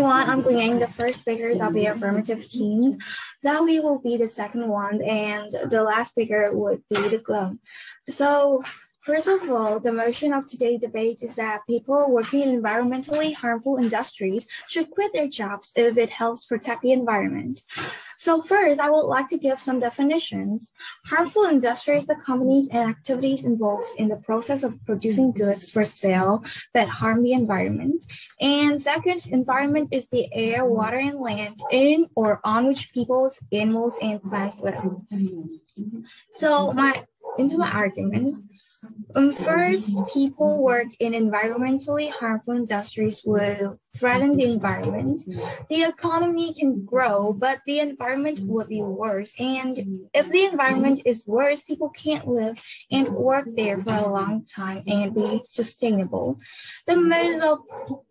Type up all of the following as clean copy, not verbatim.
everyone, I'm Queen, the first speaker of the affirmative team. That we will be the second one, and the last speaker would be the CHUNG. So, first of all, the motion of today's debate is that people working in environmentally harmful industries should quit their jobs if it helps protect the environment. So first, I would like to give some definitions. Harmful industries are companies and activities involved in the process of producing goods for sale that harm the environment. And second, environment is the air, water, and land in or on which peoples, animals, and plants live. So into my arguments. First, people work in environmentally harmful industries will threaten the environment. The economy can grow, but the environment will be worse. And if the environment is worse, people can't live and work there for a long time and be sustainable. The most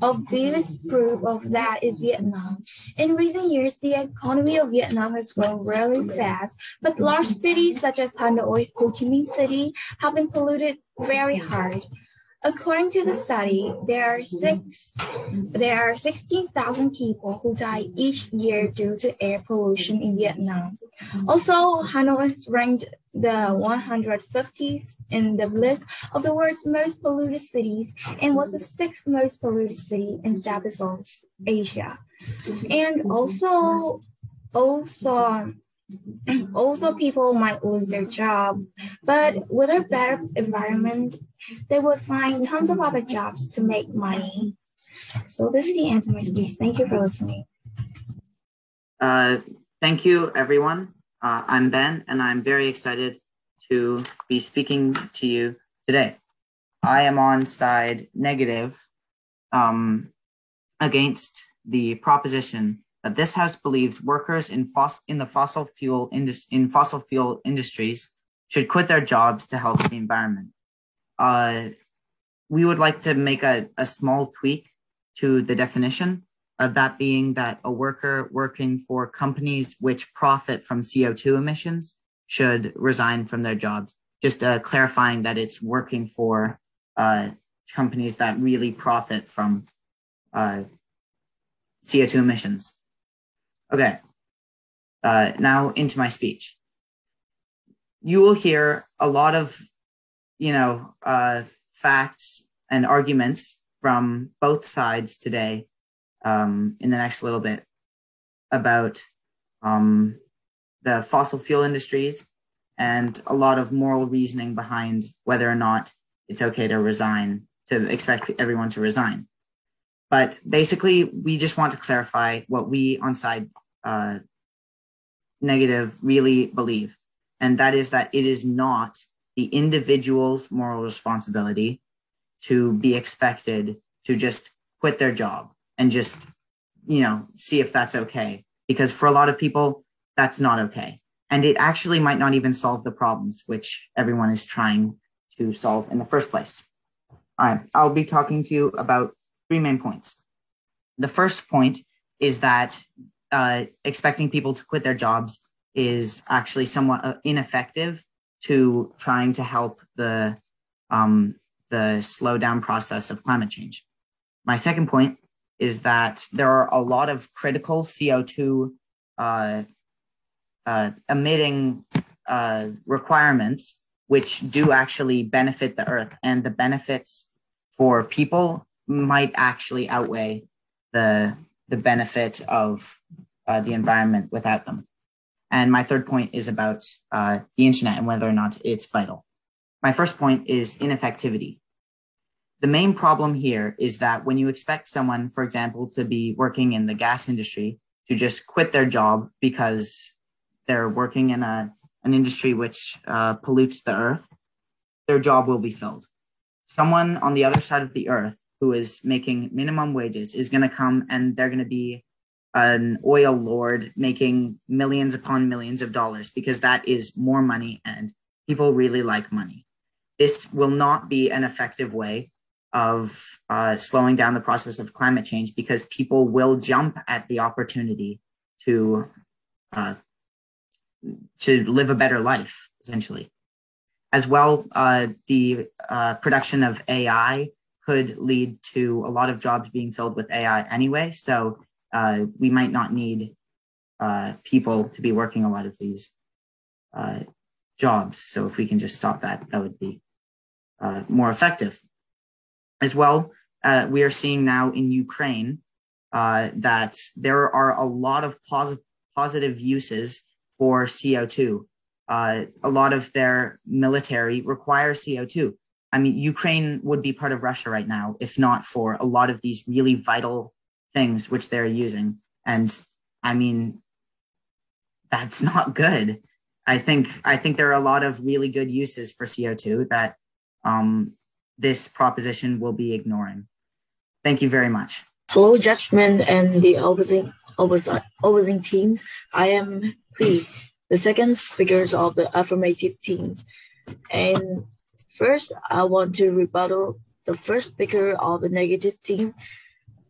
obvious proof of that is Vietnam. In recent years, the economy of Vietnam has grown really fast, but large cities such as Hanoi, Ho Chi Minh City have been polluted very hard. According to the study, there are 16,000 people who die each year due to air pollution in Vietnam. Also, Hanoi is ranked the 150th in the list of the world's most polluted cities and was the sixth most polluted city in Southeast Asia. And also people might lose their job, but with a better environment, they would find tons of other jobs to make money. So this is the end of my speech. Thank you for listening. Thank you, everyone. I'm Ben, and I'm very excited to be speaking to you today. I am on side negative against the proposition that this House believes workers in fossil fuel industries should quit their jobs to help the environment. We would like to make a small tweak to the definition, that being that a worker working for companies which profit from CO2 emissions should resign from their jobs. Just clarifying that it's working for companies that really profit from CO2 emissions. Okay, now into my speech. You will hear a lot of, facts and arguments from both sides today in the next little bit about the fossil fuel industries and a lot of moral reasoning behind whether or not it's okay to resign, to expect everyone to resign. But basically, we just want to clarify what we on side negative really believe. And that is that it is not the individual's moral responsibility to be expected to just quit their job and just, see if that's okay. Because for a lot of people, that's not okay. And it actually might not even solve the problems which everyone is trying to solve in the first place. All right, I'll be talking to you about three main points. The first point is that expecting people to quit their jobs is actually somewhat ineffective to trying to help the slow down process of climate change. My second point is that there are a lot of critical CO2 emitting requirements which do actually benefit the earth, and the benefits for people might actually outweigh the benefit of the environment without them. And my third point is about the internet and whether or not it's vital. My first point is ineffectivity. The main problem here is that when you expect someone, for example, to be working in the gas industry to just quit their job because they're working in an industry which pollutes the earth, their job will be filled. Someone on the other side of the earth who is making minimum wages is going to come and they're going to be an oil lord making millions upon millions of dollars because that is more money and people really like money. This will not be an effective way of slowing down the process of climate change because people will jump at the opportunity to live a better life, essentially. As well, the production of AI could lead to a lot of jobs being filled with AI anyway. So we might not need people to be working a lot of these jobs. So if we can just stop that, that would be more effective. As well, we are seeing now in Ukraine that there are a lot of positive uses for CO2. A lot of their military requires CO2. I mean, Ukraine would be part of Russia right now, if not for a lot of these really vital things which they're using. And I mean, that's not good. I think there are a lot of really good uses for CO2 that this proposition will be ignoring. Thank you very much. Hello, judgment and the opposing teams. I am Huy, the second speakers of the affirmative teams. And first, I want to rebuttal the first speaker of the negative team,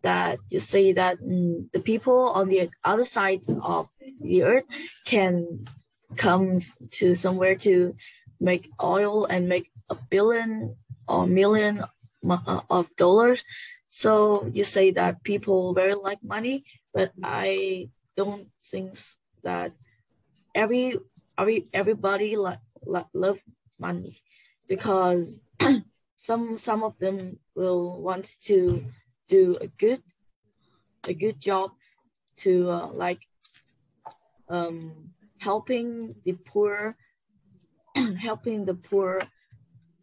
that you say that the people on the other side of the earth can come to somewhere to make oil and make $1 billion or million of dollars. So you say that people very like money, but I don't think that everybody love money, because some of them will want to do a good job to helping the poor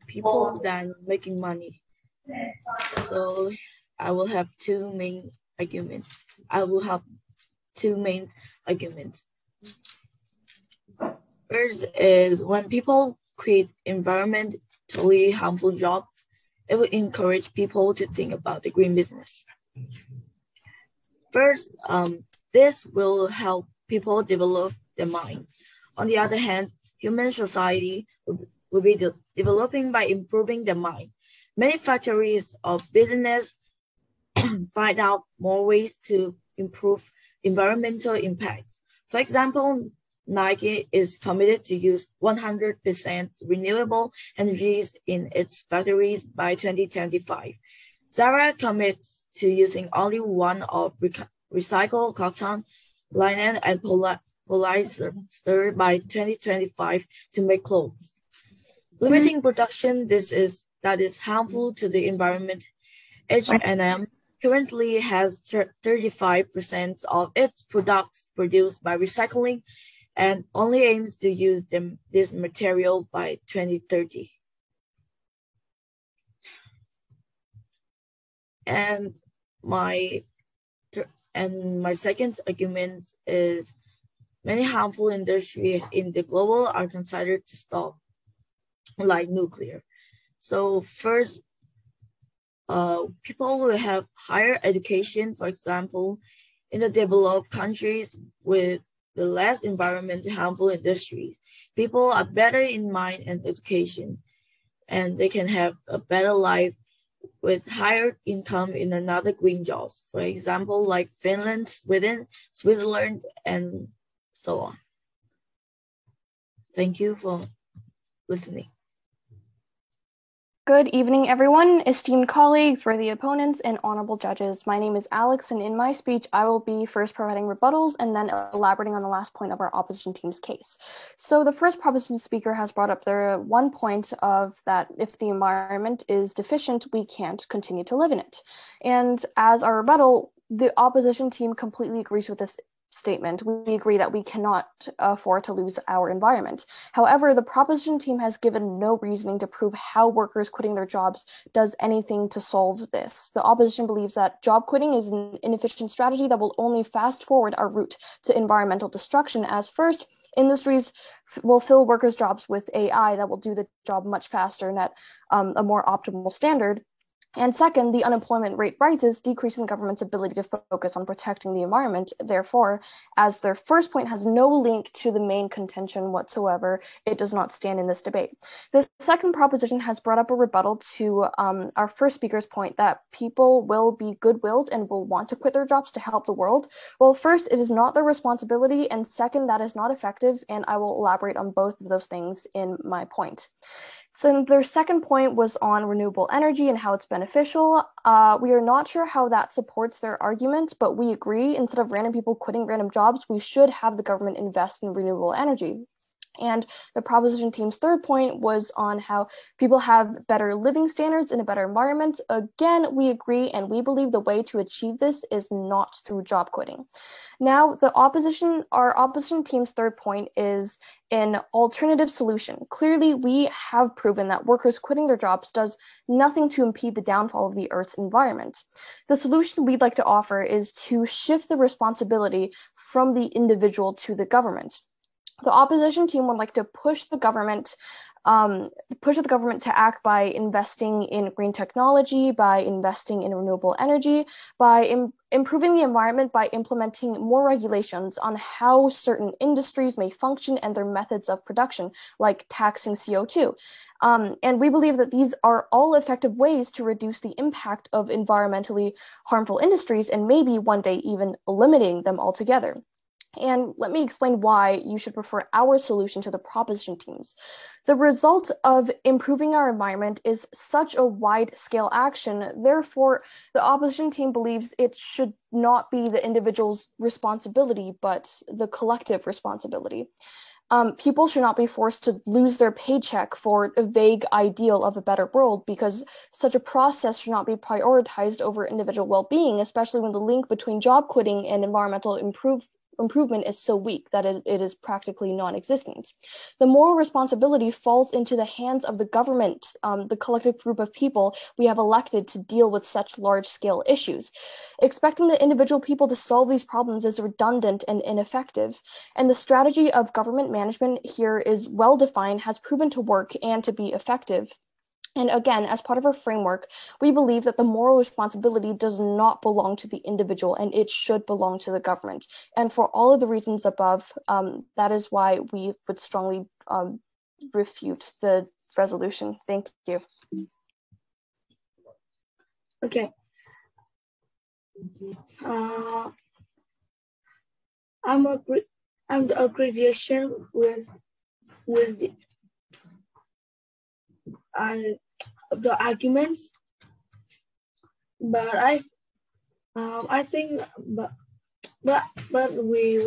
people than making money. So I will have two main arguments. First is, when people create environmentally harmful jobs, it will encourage people to think about the green business. First, this will help people develop their mind. On the other hand, human society will be developing by improving their mind. Many factories or business find out more ways to improve environmental impact. For example, Nike is committed to use 100% renewable energies in its factories by 2025. Zara commits to using only one of recycled cotton, linen, and polyester by 2025 to make clothes. Limiting production that is harmful to the environment. H&M currently has 35% of its products produced by recycling, and only aims to use this material by 2030. And my second argument is, many harmful industries in the global are considered to stop, like nuclear. So first, people will have higher education. For example, in the developed countries with the less environmentally harmful industries, people are better in mind and education, and they can have a better life with higher income in another green jobs. For example, like Finland, Sweden, Switzerland, and so on. Thank you for listening. Good evening, everyone, esteemed colleagues, worthy opponents, and honorable judges. My name is Alex, and in my speech, I will be first providing rebuttals and then elaborating on the last point of our opposition team's case. So the first proposition speaker has brought up the one point of that if the environment is deficient, we can't continue to live in it. And as our rebuttal, the opposition team completely agrees with this statement. We agree that we cannot afford to lose our environment. However, the proposition team has given no reasoning to prove how workers quitting their jobs does anything to solve this. The opposition believes that job quitting is an inefficient strategy that will only fast forward our route to environmental destruction, as first, industries will fill workers' jobs with AI that will do the job much faster and at a more optimal standard. And second, the unemployment rate rises, decreasing the government's ability to focus on protecting the environment. Therefore, as their first point has no link to the main contention whatsoever, it does not stand in this debate. The second proposition has brought up a rebuttal to our first speaker's point that people will be good-willed and will want to quit their jobs to help the world. Well, first, it is not their responsibility, and second, that is not effective, and I will elaborate on both of those things in my point. So their second point was on renewable energy and how it's beneficial. We are not sure how that supports their argument, but we agree instead of random people quitting random jobs, we should have the government invest in renewable energy. And the proposition team's third point was on how people have better living standards in a better environment. Again, we agree, and we believe the way to achieve this is not through job quitting. Now, our opposition team's third point is an alternative solution. Clearly, we have proven that workers quitting their jobs does nothing to impede the downfall of the Earth's environment. The solution we'd like to offer is to shift the responsibility from the individual to the government. The opposition team would like to push the government to act by investing in green technology, by investing in renewable energy, by improving the environment by implementing more regulations on how certain industries may function and their methods of production, like taxing CO2. And we believe that these are all effective ways to reduce the impact of environmentally harmful industries and maybe one day even eliminating them altogether. And let me explain why you should prefer our solution to the proposition teams. The result of improving our environment is such a wide-scale action. Therefore, the opposition team believes it should not be the individual's responsibility, but the collective responsibility. People should not be forced to lose their paycheck for a vague ideal of a better world, because such a process should not be prioritized over individual well-being, especially when the link between job quitting and environmental improvement is so weak that it is practically non-existent. The moral responsibility falls into the hands of the government, the collective group of people we have elected to deal with such large-scale issues. Expecting the individual people to solve these problems is redundant and ineffective, and the strategy of government management here is well-defined, has proven to work and to be effective. And again, as part of our framework, we believe that the moral responsibility does not belong to the individual and it should belong to the government. And for all of the reasons above, that is why we would strongly refute the resolution. Thank you. Okay. I'm the accreditation with the arguments, but I think we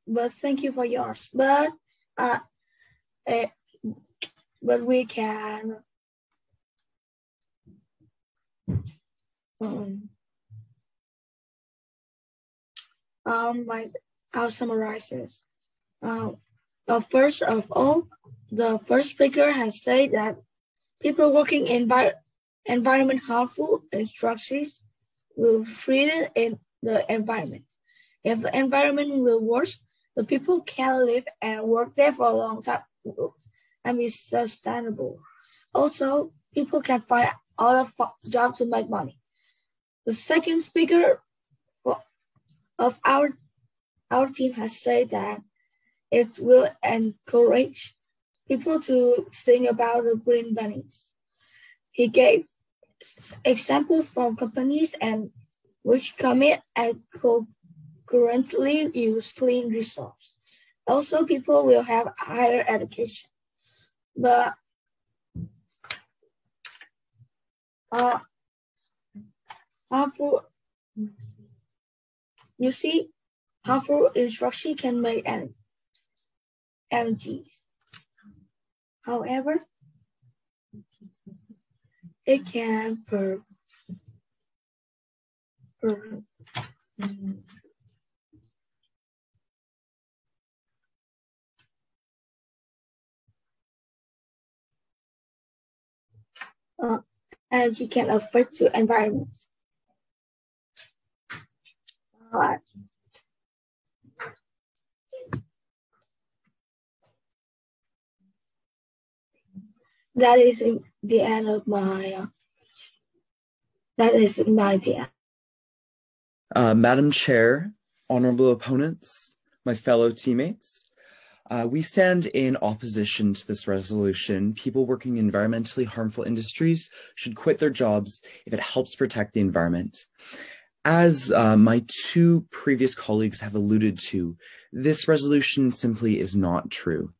will thank you for yours, but we can I'll summarize this. First of all, the first speaker has said that people working in environment harmful industries will threaten in the environment. If the environment will worse, the people can live and work there for a long time and be sustainable. Also, people can find other jobs to make money. The second speaker of our team has said that it will encourage people to think about the green benefits. He gave examples from companies and which commit and currently use clean resources. Also, people will have higher education. But harmful instruction can make energies. However, it can energy can affect the environment. That is the end of my. Madam Chair, honorable opponents, my fellow teammates, we stand in opposition to this resolution. People working in environmentally harmful industries should quit their jobs if it helps protect the environment. As my two previous colleagues have alluded to, this resolution simply is not true.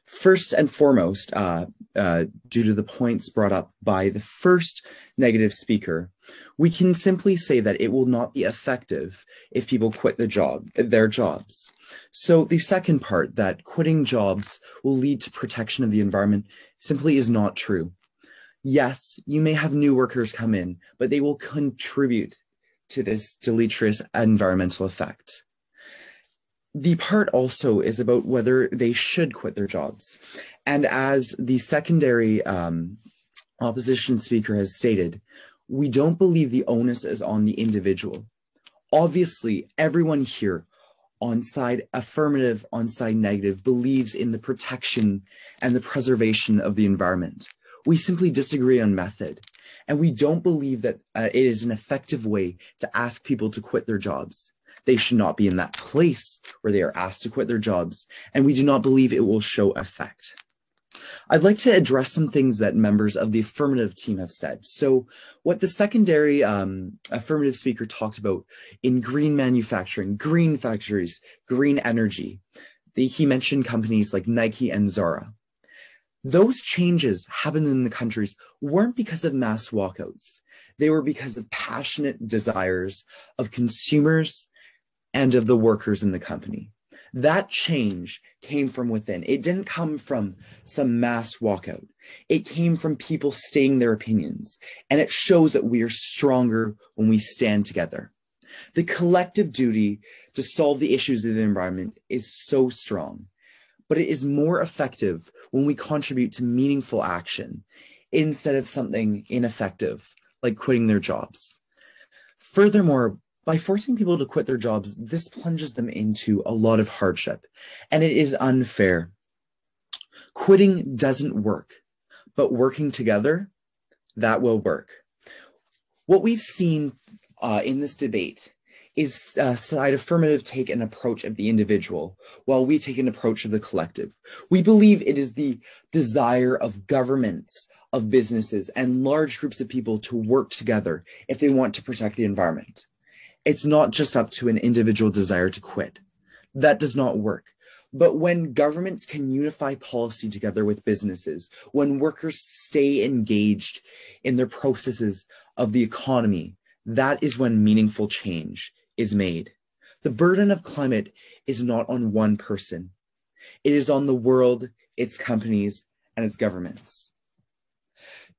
First and foremost, due to the points brought up by the first negative speaker, we can simply say that it will not be effective if people quit their jobs. So the second part, that quitting jobs will lead to protection of the environment, simply is not true. Yes, you may have new workers come in, but they will contribute to this deleterious environmental effect. The part also is about whether they should quit their jobs. And as the secondary opposition speaker has stated, we don't believe the onus is on the individual. Obviously, everyone here, on side affirmative, on side negative, believes in the protection and the preservation of the environment. We simply disagree on method, and we don't believe that it is an effective way to ask people to quit their jobs. They should not be in that place where they are asked to quit their jobs, and we do not believe it will show effect. I'd like to address some things that members of the affirmative team have said. So what the secondary affirmative speaker talked about in green manufacturing, green factories, green energy, he mentioned companies like Nike and Zara. Those changes happened in the countries weren't because of mass walkouts. They were because of passionate desires of consumers and of the workers in the company. That change came from within. It didn't come from some mass walkout. It came from people stating their opinions. And it shows that we are stronger when we stand together. The collective duty to solve the issues of the environment is so strong, but it is more effective when we contribute to meaningful action instead of something ineffective, like quitting their jobs. Furthermore, by forcing people to quit their jobs, this plunges them into a lot of hardship, and it is unfair. Quitting doesn't work, but working together, that will work. What we've seen in this debate is side affirmative take an approach of the individual, while we take an approach of the collective. We believe it is the desire of governments, of businesses, and large groups of people to work together if they want to protect the environment. It's not just up to an individual desire to quit. That does not work. But when governments can unify policy together with businesses, when workers stay engaged in their processes of the economy, that is when meaningful change is made. The burden of climate is not on one person. It is on the world, its companies, and its governments.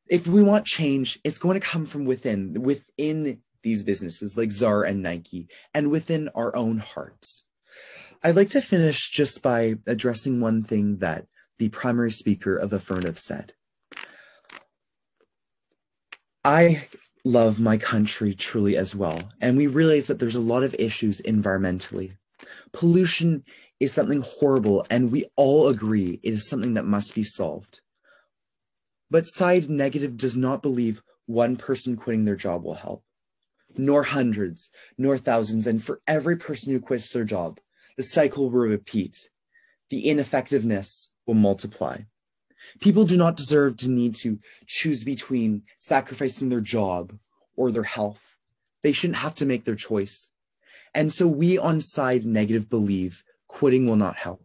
If we want change, it's going to come from within these businesses like Zara and Nike, and within our own hearts. I'd like to finish just by addressing one thing that the primary speaker of affirmative said. I love my country truly as well, and we realize that there's a lot of issues environmentally. Pollution is something horrible, and we all agree it is something that must be solved. But side negative does not believe one person quitting their job will help, nor hundreds, nor thousands, and for every person who quits their job, the cycle will repeat. The ineffectiveness will multiply. People do not deserve to need to choose between sacrificing their job or their health. They shouldn't have to make their choice. And so we on side negative believe quitting will not help.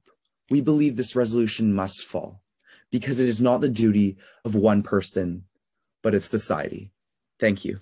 We believe this resolution must fall because it is not the duty of one person, but of society. Thank you.